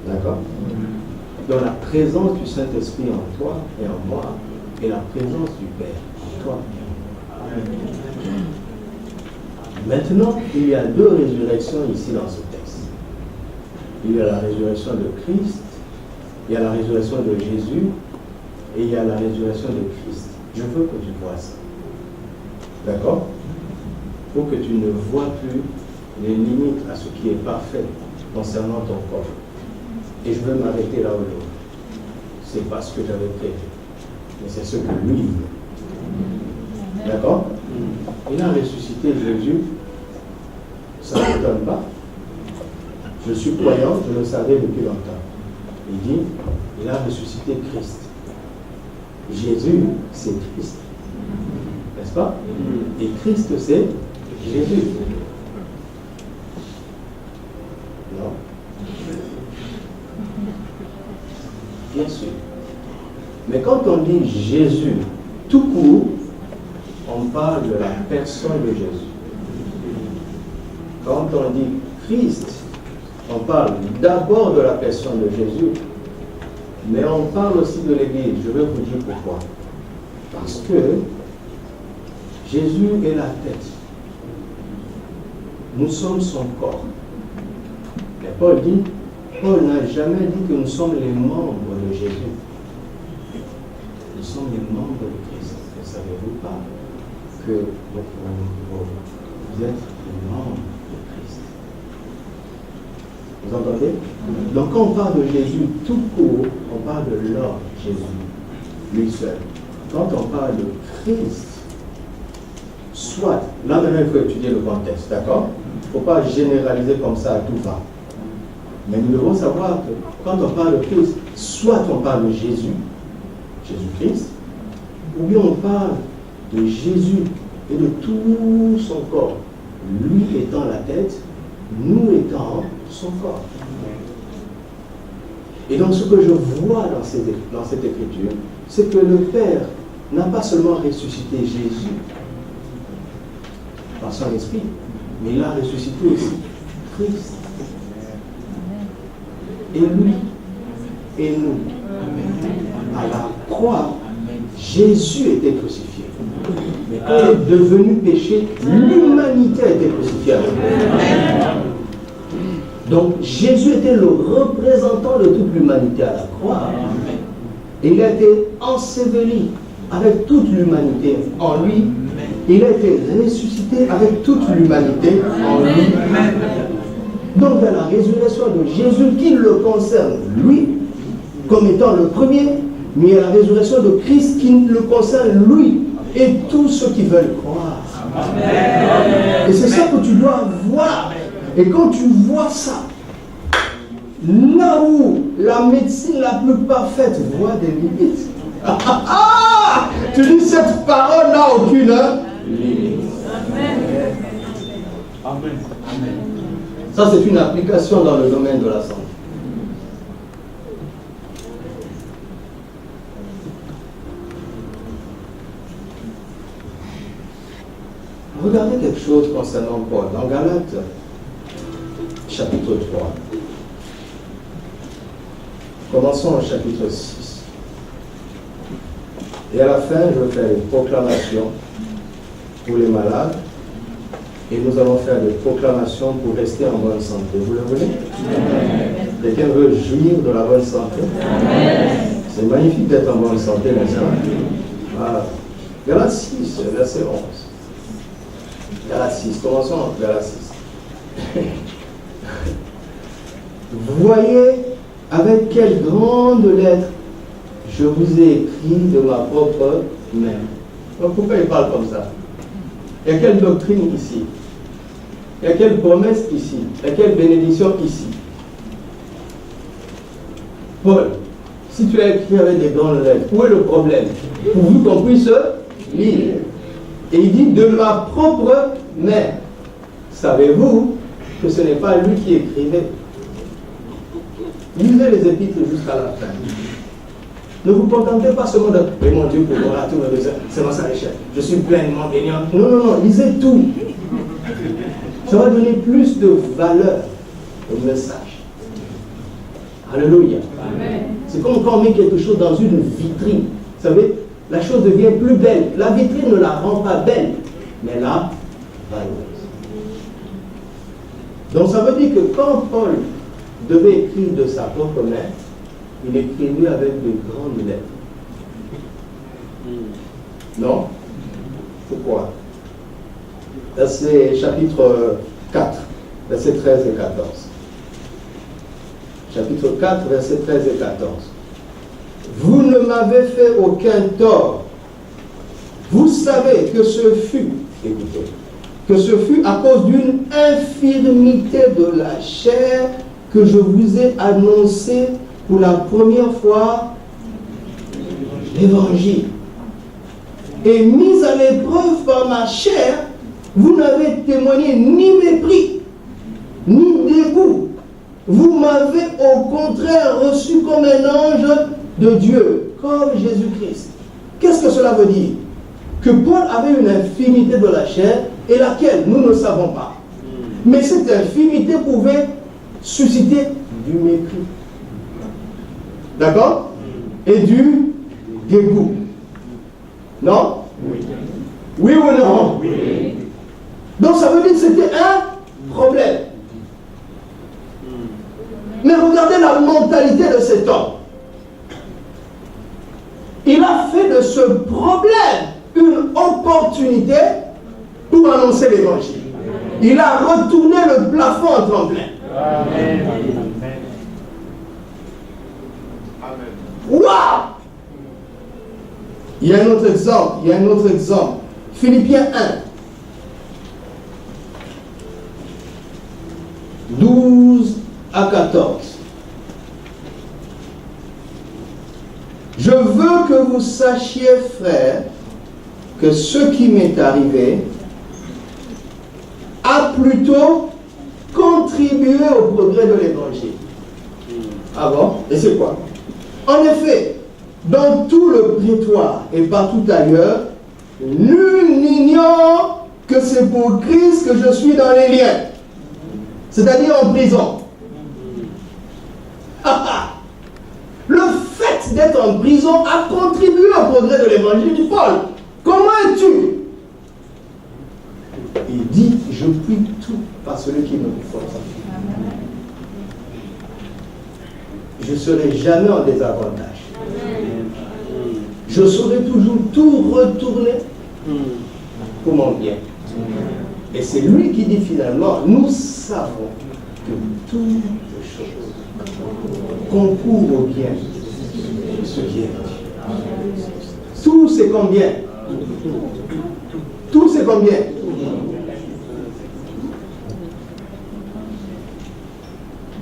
D'accord? Donc la présence du Saint-Esprit en toi et en moi, et la présence du Père en toi et en moi. Maintenant, il y a deux résurrections ici dans ce texte. Il y a la résurrection de Christ, il y a la résurrection de Jésus, et il y a la résurrection de Christ. Je veux que tu vois ça. D'accord? Pour que tu ne vois plus les limites à ce qui est parfait concernant ton corps. Et je veux m'arrêter là où l'autre. C'est pas ce que j'avais prévu, mais c'est ce que lui veut. D'accord? Il a ressuscité Jésus. Ça ne m'étonne pas. Je suis croyant, je le savais depuis longtemps. Il dit, il a ressuscité Christ. Jésus, c'est Christ. N'est-ce pas? Et Christ, c'est Jésus. Non? Bien sûr. Mais quand on dit Jésus, tout court, on parle de la personne de Jésus. Quand on dit Christ, on parle d'abord de la personne de Jésus, mais on parle aussi de l'Église. Je vais vous dire pourquoi. Parce que Jésus est la tête. Nous sommes son corps. Mais Paul n'a jamais dit que nous sommes les membres de Jésus. Nous sommes les membres de Christ. Ne savez-vous pas que vous êtes les membres de Christ? Vous entendez? Donc quand on parle de Jésus tout court, on parle de l'homme Jésus, lui seul. Quand on parle de Christ, soit, là maintenant il faut étudier le contexte, d'accord? Il ne faut pas généraliser comme ça à tout va. Mais nous devons savoir que quand on parle de Christ, soit on parle de Jésus, Jésus-Christ, ou bien on parle de Jésus et de tout son corps, lui étant la tête, nous étant son corps. Et donc ce que je vois dans cette écriture, c'est que le Père n'a pas seulement ressuscité Jésus par son esprit, mais il a ressuscité aussi Christ. Et lui, et nous. À la croix, Jésus était crucifié. Mais quand il est devenu péché, l'humanité a été crucifiée avec lui. Donc Jésus était le représentant de toute l'humanité à la croix. Et il a été enseveli avec toute l'humanité en lui. Il a été ressuscité avec toute l'humanité en lui. Donc il y a la résurrection de Jésus qui le concerne lui, comme étant le premier, mais il y a la résurrection de Christ qui le concerne lui et tous ceux qui veulent croire. Amen. Et c'est ça que tu dois voir. Et quand tu vois ça, là où la médecine la plus parfaite voit des limites, tu dis cette parole n'a aucune limite. Amen. Amen. Ça, c'est une application dans le domaine de la santé. Regardez quelque chose concernant Paul. Dans Galates, chapitre 3. Commençons au chapitre 6. Et à la fin, je vais faire une proclamation pour les malades. Et nous allons faire des proclamations pour rester en bonne santé. Vous le voulez? Quelqu'un veut jouir de la bonne santé? C'est magnifique d'être en bonne santé, n'est-ce pas? Voilà. Galates 6, verset 11. Galates 6, commençons en Galates 6. Voyez avec quelle grande lettre je vous ai écrit de ma propre main. Donc pourquoi il parle comme ça? Il y a quelle doctrine ici? Il y a quelle promesse ici? Il y a quelle bénédiction ici? Paul, si tu as écrit avec des grandes lettres, où est le problème? Pourvu qu'on puisse lire. Et il dit de ma propre main. Savez-vous que ce n'est pas lui qui écrivait? Lisez les épîtres jusqu'à la fin. Ne vous contentez pas seulement de « Mais mon Dieu, pour moi, tout le besoin, c'est ma richesse. Je suis pleinement béni. » Non, non, non, lisez tout. Ça va donner plus de valeur au message. Alléluia. C'est comme quand on met quelque chose dans une vitrine. Vous savez, la chose devient plus belle. La vitrine ne la rend pas belle, mais la valeur. Donc ça veut dire que quand Paul devait écrire de sa propre main, il écrivait avec de grandes lettres. Non? Pourquoi? C'est chapitre 4, versets 13 et 14. Chapitre 4, versets 13 et 14. Vous ne m'avez fait aucun tort. Vous savez que ce fut, écoutez, que ce fut à cause d'une infirmité de la chair que je vous ai annoncé pour la première fois l'évangile. Et mis à l'épreuve par ma chair, vous n'avez témoigné ni mépris, ni dégoût. Vous m'avez au contraire reçu comme un ange de Dieu, comme Jésus-Christ. Qu'est-ce que cela veut dire? Que Paul avait une infirmité de la chair et laquelle nous ne savons pas. Mais cette infirmité pouvait susciter du mépris. D'accord? Et du dégoût. Non? Oui. Oui ou non? Oui. Donc ça veut dire que c'était un problème. Mais regardez la mentalité de cet homme. Il a fait de ce problème une opportunité pour annoncer l'évangile. Il a retourné le plafond en tremblant. Amen. Waouh! Il y a un autre exemple. Philippiens 1, 12 à 14. Je veux que vous sachiez, frères, que ce qui m'est arrivé a plutôt contribué au progrès de l'évangile. Ah bon? Et c'est quoi? En effet, dans tout le prétoire et partout ailleurs, nul n'ignore que c'est pour Christ que je suis dans les liens, c'est-à-dire en prison. Le fait d'être en prison a contribué au progrès de l'évangile du Paul. Comment es-tu? Il dit, je puis tout par celui qui me force. Je ne serai jamais en désavantage. Je saurai toujours tout retourner pour mon bien. Et c'est lui qui dit finalement, nous savons que toutes choses concourent au bien de ce qui est. Tout c'est combien? Tout c'est combien?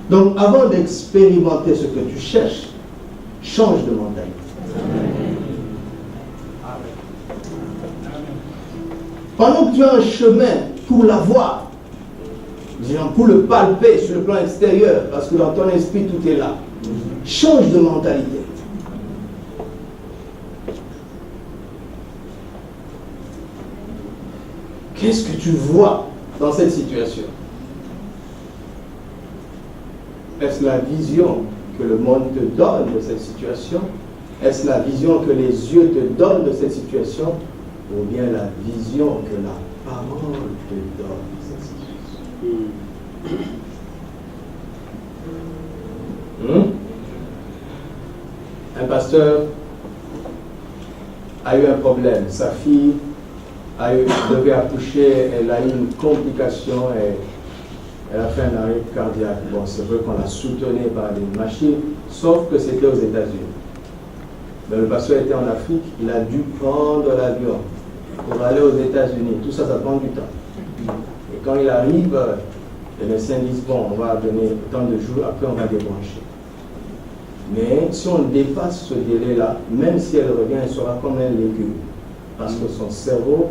Donc avant d'expérimenter ce que tu cherches, change de mentalité. Pendant que tu as un chemin pour l'avoir, pour le palper sur le plan extérieur, parce que dans ton esprit tout est là, change de mentalité. Qu'est-ce que tu vois dans cette situation? Est-ce la vision que le monde te donne de cette situation? Est-ce la vision que les yeux te donnent de cette situation? Ou bien la vision que la parole te donne de cette situation? Un pasteur a eu un problème. Sa fille devait accoucher, elle a eu une complication et elle a fait un arrêt cardiaque. Bon, c'est vrai qu'on l'a soutenue par des machines, sauf que c'était aux États-Unis. Mais le pasteur était en Afrique, il a dû prendre l'avion pour aller aux États-Unis. Tout ça, ça prend du temps. Et quand il arrive, les médecins disent, bon, on va donner tant de jours, après on va débrancher. Mais si on dépasse ce délai-là, même si elle revient, elle sera comme un légume. Parce que son cerveau,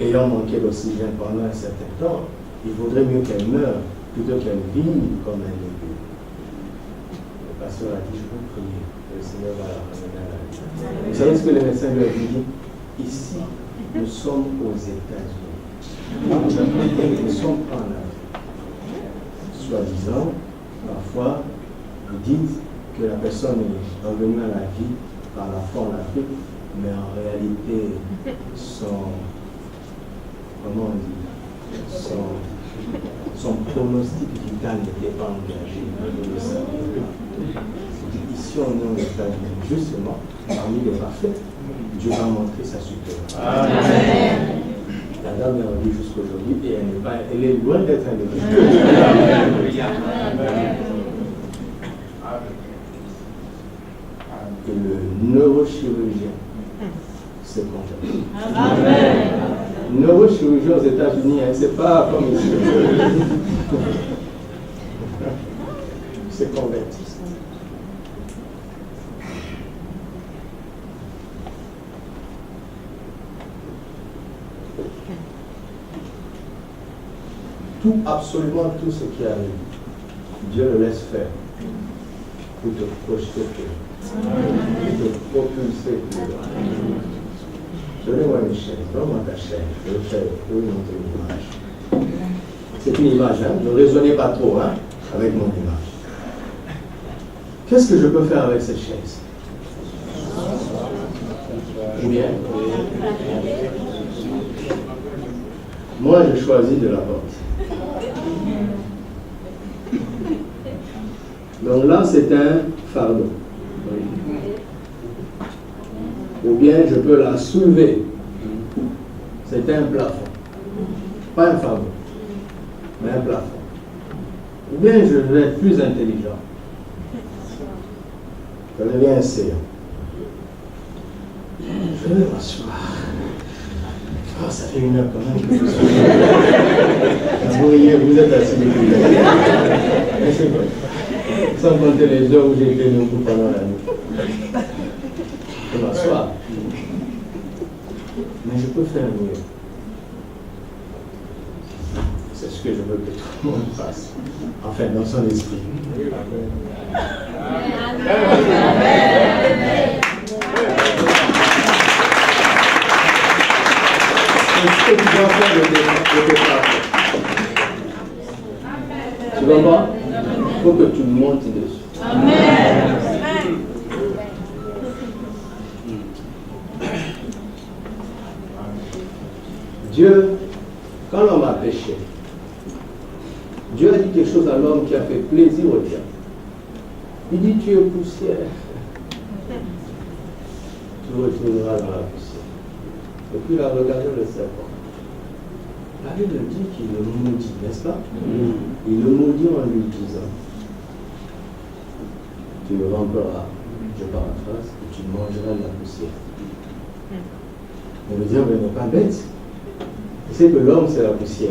ayant manqué d'oxygène pendant un certain temps, il vaudrait mieux qu'elle meure plutôt qu'elle vive comme un légume. Le pasteur a dit, je vous prie, que le Seigneur va la ramener à la vie. Vous savez ce que les médecins lui ont dit? Ici, nous sommes aux États-Unis. Nous ne sommes pas en Afrique. Soi-disant, parfois, vous dites que la personne est revenue à la vie par la foi en Afrique, mais en réalité, comment on dit, Son pronostic vital n'était pas engagé, vous le savez. Ici, on est aux États-Unis, justement, parmi les parfaits, Dieu va montrer sa supériorité. Amen. La dame est en vie jusqu'aujourd'hui et elle est loin d'être individuelle. Et le neurochirurgien s'est converti. Amen. Neurochirurgien aux États-Unis, hein, c'est pas comme ici. C'est converti. Tout, absolument tout ce qui arrive, Dieu le laisse faire pour te projeter plus loin, pour te propulser plus loin. Donnez-moi une chaise, donne-moi ta chaise, je vais faire pour une autre image. C'est une image, hein? Ne raisonnez pas trop hein, avec mon image. Qu'est-ce que je peux faire avec cette chaise? Ou bien, moi je choisis de la porter. Donc là, c'est un fardeau. Ou bien je peux la soulever. C'est un plafond. Pas un fardeau, mais un plafond. Ou bien je vais être plus intelligent. Je deviens un séant. Je vais m'asseoir. Oh, ça fait une heure quand même que je suis. Vous êtes assis depuis là. C'est vrai. Sans compter les heures où j'ai été debout pendant la nuit. Je m'assois. Mais je peux faire mieux. C'est ce que je veux que tout le monde fasse. Enfin, dans son esprit. C'est ce que tu dois faire de tes parents. Tu comprends? Il faut que tu montes dessus. Amen. Dieu, quand l'homme a péché, Dieu a dit quelque chose à l'homme qui a fait plaisir au diable. Il dit, tu es poussière. Tu retourneras dans la poussière. Et puis il a regardé le serpent. La Bible dit qu'il le maudit, n'est-ce pas? Il le maudit en lui disant, tu me ramperas, je paraphrase, et tu mangeras de la poussière. Mais le diable n'est pas bête. Il sait que l'homme c'est la poussière.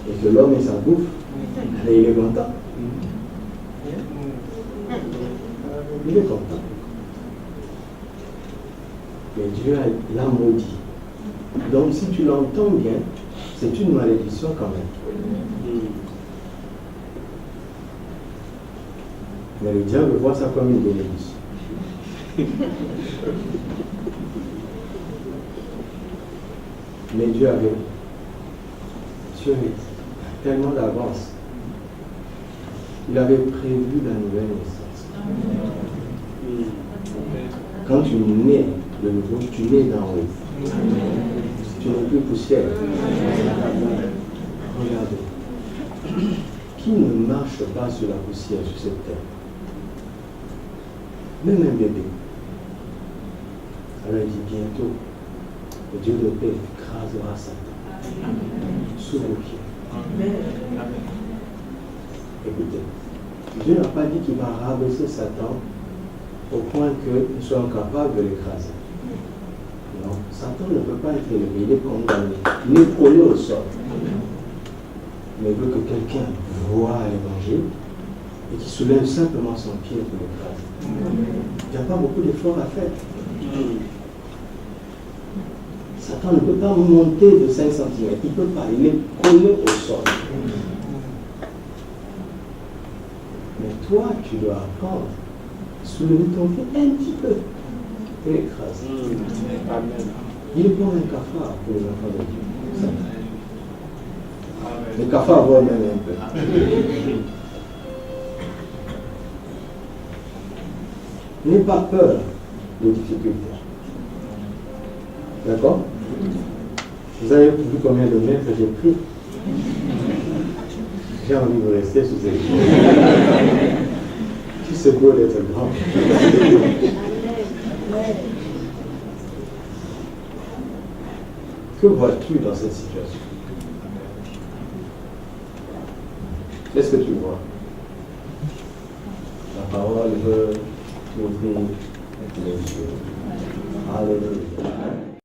Et que l'homme est sa bouffe. Et il est content. Il est content. Mais Dieu l'a maudit. Donc si tu l'entends bien, c'est une malédiction quand même. Mais le diable voit ça comme une bénédiction. Mais Dieu avait tellement d'avance. Il avait prévu la nouvelle naissance. Quand tu nais de nouveau, tu nais d'en haut. Tu n'es plus poussière. Regardez. Qui ne marche pas sur la poussière sur cette terre? Même un bébé. Alors il dit bientôt, le Dieu de paix écrasera Satan sous vos pieds. Écoutez, Dieu n'a pas dit qu'il va rabaisser Satan au point qu'il soit incapable de l'écraser. Non, Satan ne peut pas être élevé, il est condamné, il est collé au sol. Mais il veut que quelqu'un voie l'évangile et qu'il soulève simplement son pied pour l'écraser. Il n'y a pas beaucoup d'efforts à faire. Satan ne peut pas monter de 5 cm. Il ne peut pas. Il est collé au sol. Mais toi, tu dois apprendre à soulever ton pied un petit peu et l'écraser. Il est comme un cafard pour les enfants de Dieu. Les cafards volent même un peu. N'aie pas peur des difficultés. D'accord? Vous avez vu combien de mètres j'ai pris? J'ai envie de rester sous ses yeux. Tu sais beau d'être grand. Que vois-tu dans cette situation? Qu'est-ce que tu vois? La parole veut t'ouvrir les yeux. Alléluia.